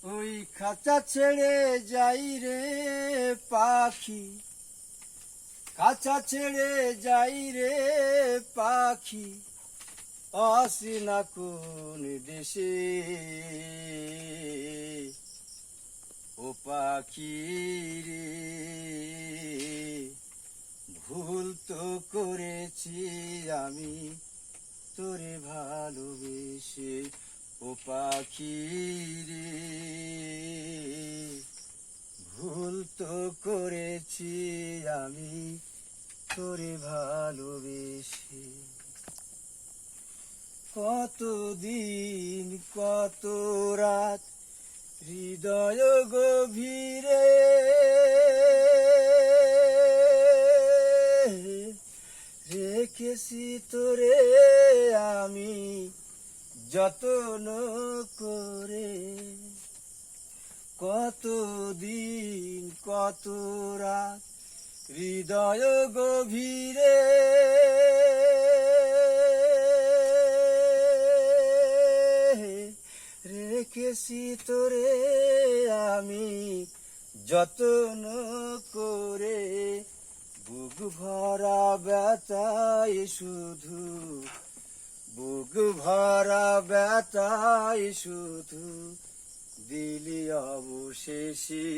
ওই খাঁচা ছেড়ে যাই রে পাখি, খাঁচা ছেড়ে যাই রে পাখি, অসিনা কোন দেশে। ও পাখি রে, ভুল তো করেছি আমি তোরে ভালোবেসে। ও পাখি রে, ভুল তো করেছি আমি তোরে ভালোবেসে। কতদিন কত রাত হৃদয় গভীরে রেখেছি তোরে আমি যত্ন করে। কতদিন কত রাত হৃদয় গভীরে রেখেছি তোরে আমি যত্ন করে। বুক ভরা ব্যথায় শুধু, বুক ভরা ব্যথায় শুধু দিলি অবশেষে।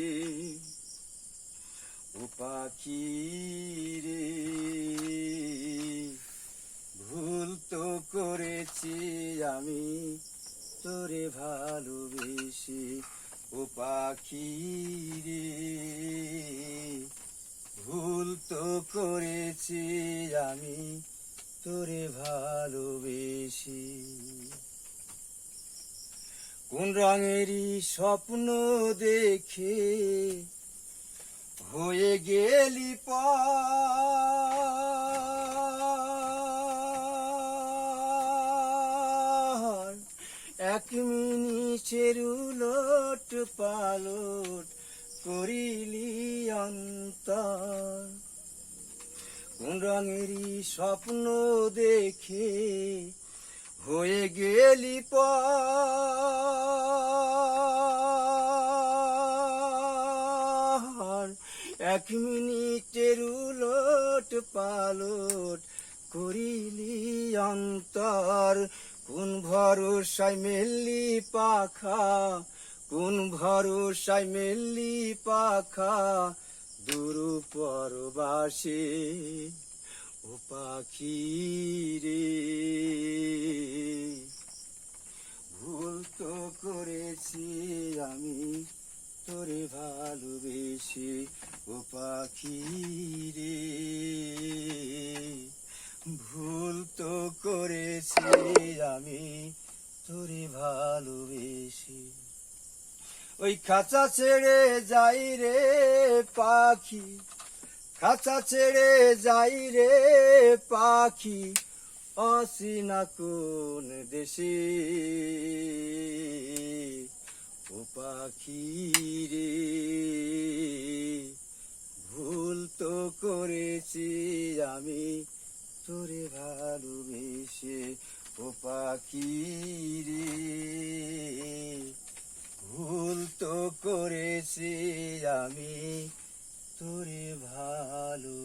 ও পাখি রে, ভুল তো করেছি আমি তোরে ভালোবেসে। ও পাখি রে, ভুল তো করেছি আমি তোরে ভালোবেসে। কোন রঙেরই স্বপ্ন দেখে হয়ে গেলি পার, এক মিনিটের উলট পালট করিলি অন্তর। কোন রঙেরই স্বপ্ন দেখে হয়ে গেলি পার, এক মিনিটের উলট পালট করিলি অন্তর। কোন ভরসায় মেললি পাখা, কোন ভরসায় মেললি পাখা দূর পরবাসে। ও পাখি রে, ভুল তো করেছি আমি তোরে ভালোবেসে। ও পাখি রে, ভুল তো করেছি আমি তোরে ভালোবেসে। ওই খাঁচা ছেড়ে যাই রে পাখি, খাঁচা ছেড়ে যাই রে পাখি, অসিনা কোন দেশে। ও পাখি রে, ভুল তো করেছি আমি তোরে ভালোবেসে। ও পাখি রে, ভুল তো করেছি আমি তোরে ভালোবেসে।